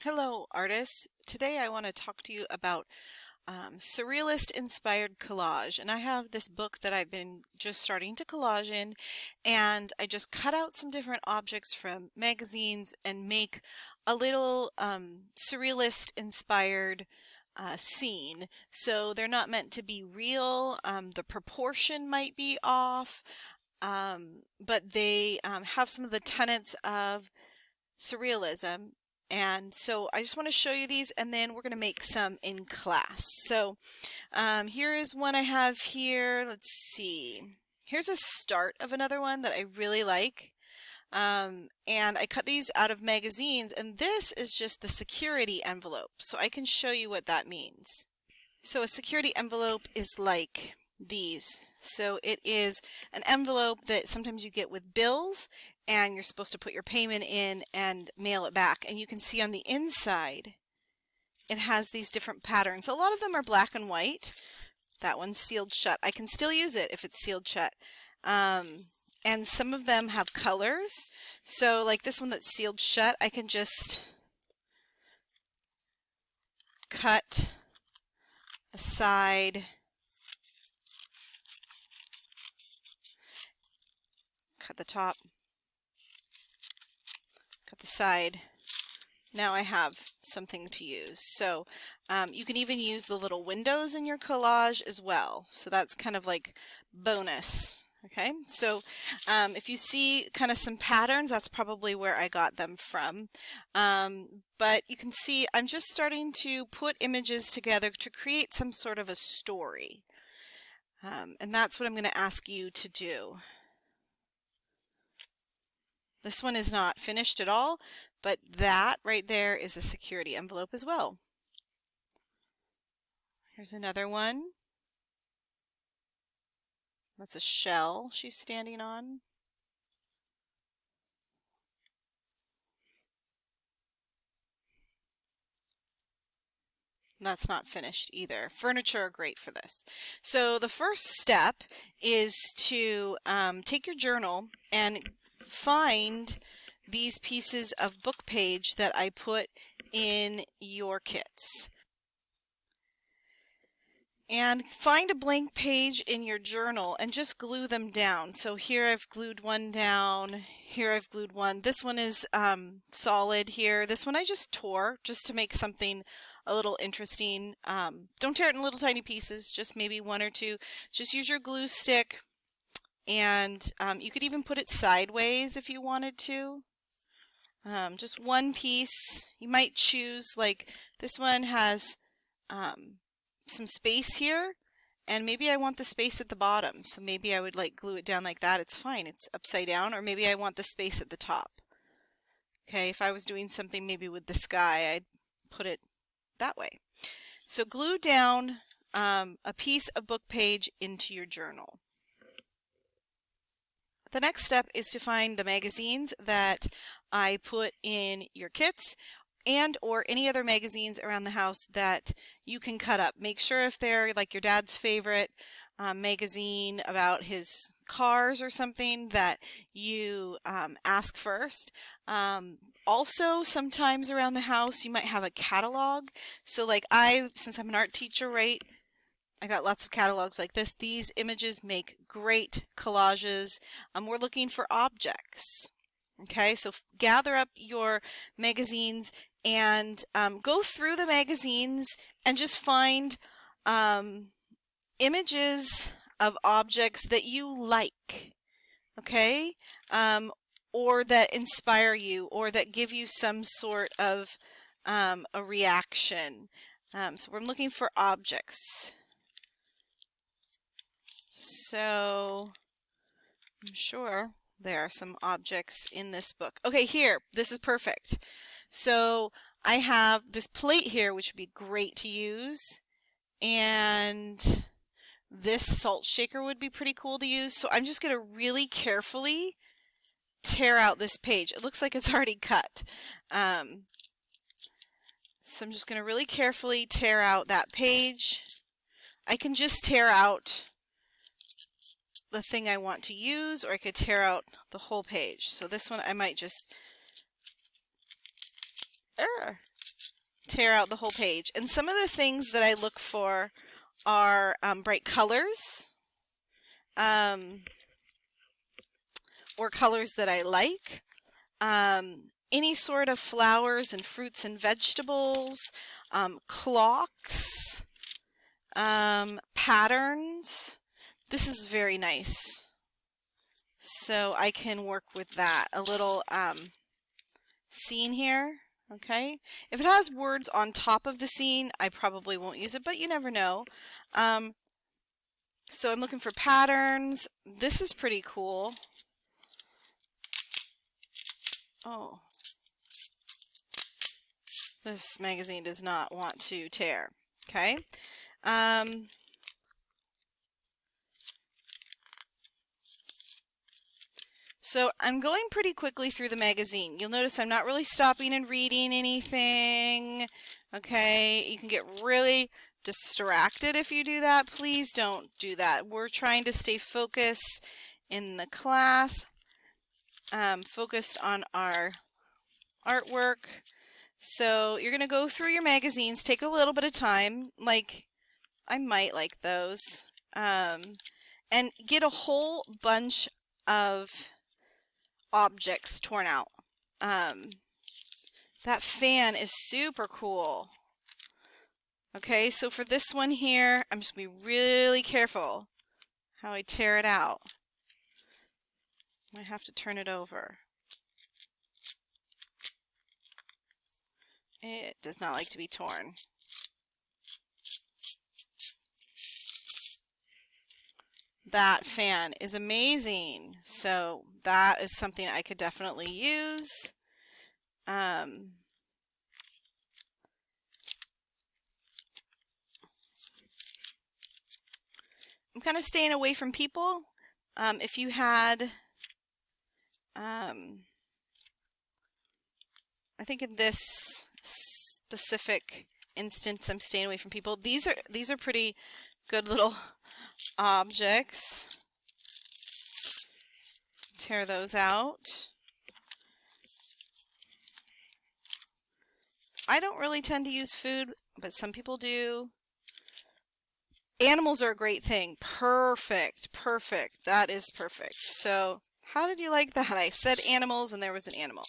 Hello, artists. Today I want to talk to you about surrealist inspired collage. And I have this book that I've been just starting to collage in, and I just cut out some different objects from magazines and make a little surrealist inspired scene. So they're not meant to be real. The proportion might be off, but they have some of the tenets of surrealism. And so I just want to show you these, and then we're going to make some in class. So here is one I have here. Let's see. Here's a start of another one that I really like. And I cut these out of magazines, and this is just the security envelope. So I can show you what that means. So a security envelope is like these. So it is an envelope that sometimes you get with bills, and you're supposed to put your payment in and mail it back. And you can see on the inside it has these different patterns. A lot of them are black and white. That one's sealed shut. I can still use it if it's sealed shut. And some of them have colors. So like this one that's sealed shut, I can just cut aside, cut the top, cut the side. Now I have something to use. So you can even use the little windows in your collage as well. So that's kind of like bonus. Okay, so if you see kind of some patterns, that's probably where I got them from. But you can see I'm just starting to put images together to create some sort of a story. And that's what I'm going to ask you to do. This one is not finished at all, but that right there is a security envelope as well. Here's another one. That's a shell she's standing on. That's not finished either. Furniture are great for this. So the first step is to take your journal and find these pieces of book page that I put in your kits. And find a blank page in your journal and just glue them down. So here I've glued one down, here I've glued one. This one is solid here. This one I just tore just to make something a little interesting. Don't tear it in little tiny pieces, just maybe one or two. Just use your glue stick, and you could even put it sideways if you wanted to. Just one piece. You might choose, like this one has some space here, and maybe I want the space at the bottom, so maybe I would like glue it down like that. It's fine, it's upside down. Or maybe I want the space at the top. Okay, if I was doing something maybe with the sky, I'd put it that way. So glue down a piece of book page into your journal. The next step is to find the magazines that I put in your kits, and or any other magazines around the house that you can cut up. Make sure if they're like your dad's favorite magazine about his cars or something, that you ask first. Also, sometimes around the house you might have a catalog. So like since I'm an art teacher, right, I got lots of catalogs like this. These images make great collages. We're looking for objects. Okay, so gather up your magazines and go through the magazines and just find images of objects that you like, okay, or that inspire you, or that give you some sort of a reaction. So we're looking for objects. So I'm sure there are some objects in this book. Okay, here, this is perfect. So I have this plate here, which would be great to use, and this salt shaker would be pretty cool to use. So I'm just going to really carefully tear out this page. It looks like it's already cut. So I'm just going to really carefully tear out that page. I can just tear out the thing I want to use, or I could tear out the whole page. So this one I might just tear out the whole page. And some of the things that I look for are bright colors, or colors that I like, any sort of flowers and fruits and vegetables, clocks, patterns. This is very nice. So I can work with that. A little scene here. Okay. If it has words on top of the scene, I probably won't use it, but you never know. So I'm looking for patterns. This is pretty cool. Oh. This magazine does not want to tear. Okay. So I'm going pretty quickly through the magazine. You'll notice I'm not really stopping and reading anything. Okay, you can get really distracted if you do that. Please don't do that. We're trying to stay focused in the class, focused on our artwork. So you're going to go through your magazines, take a little bit of time, like I might like those, and get a whole bunch of objects torn out. That fan is super cool. Okay, so for this one here, I'm just going to be really careful how I tear it out. I have to turn it over. It does not like to be torn. That fan is amazing. So that is something I could definitely use. I'm kind of staying away from people. If you had, I think in this specific instance, I'm staying away from people. These are pretty good little objects. Tear those out. I don't really tend to use food, but some people do. Animals are a great thing. Perfect. Perfect. That is perfect. So how did you like that? I said animals and there was an animal.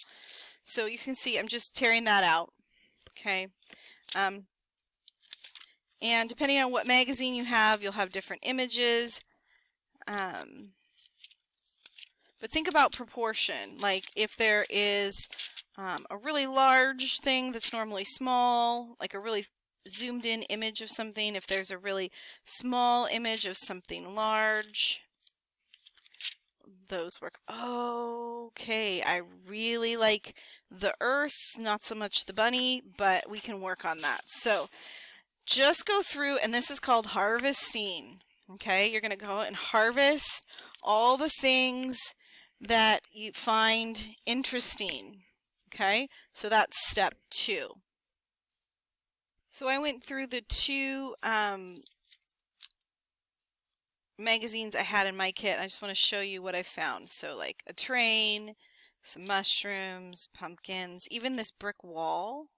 So you can see I'm just tearing that out. Okay. And depending on what magazine you have, you'll have different images. But think about proportion. Like if there is a really large thing that's normally small, like a really zoomed in image of something, if there's a really small image of something large, those work. Okay, I really like the earth, not so much the bunny, but we can work on that. So just go through, and this is called harvesting. Okay, you're going to go and harvest all the things that you find interesting. Okay, so that's step 2. So I went through the 2 magazines I had in my kit. I just want to show you what I found. So like a train, some mushrooms, pumpkins, even this brick wall.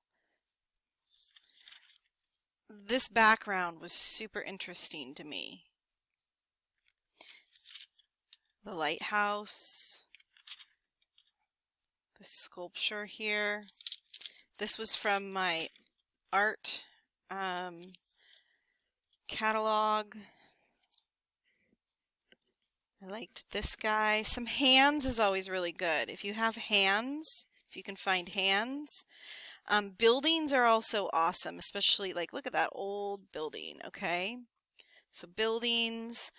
This background was super interesting to me. The lighthouse, the sculpture here. This was from my art catalog. I liked this guy. Some hands is always really good. If you have hands, if you can find hands. Buildings are also awesome, especially like look at that old building, okay? So buildings,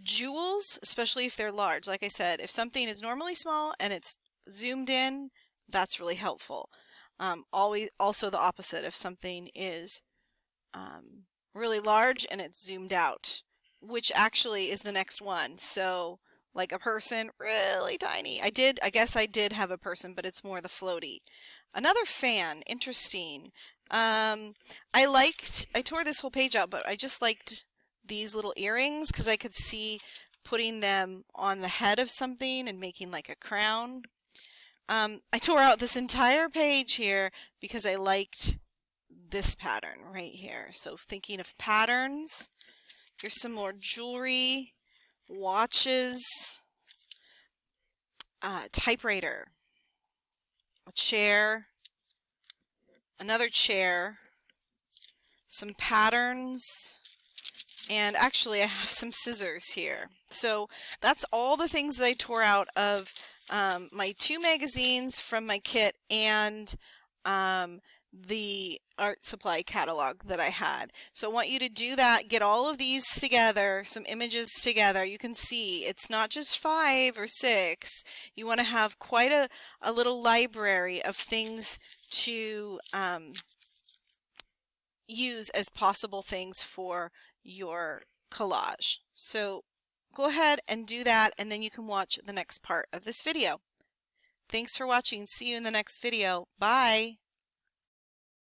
jewels, especially if they're large. Like I said, if something is normally small and it's zoomed in, that's really helpful. Always also the opposite if something is really large and it's zoomed out, which actually is the next one. So like a person really tiny. I guess I did have a person, but it's more the floaty. Another fan, interesting. I tore this whole page out, but I just liked these little earrings because I could see putting them on the head of something and making like a crown. I tore out this entire page here because I liked this pattern right here. So thinking of patterns, here's some more jewelry, watches, typewriter, a chair, another chair, some patterns, and actually I have some scissors here. So that's all the things that I tore out of my 2 magazines from my kit and the art supply catalog that I had. So I want you to do that, get all of these together, some images together. You can see it's not just 5 or 6. You want to have quite a little library of things to use as possible things for your collage. So go ahead and do that, and then you can watch the next part of this video. Thanks for watching. See you in the next video. Bye.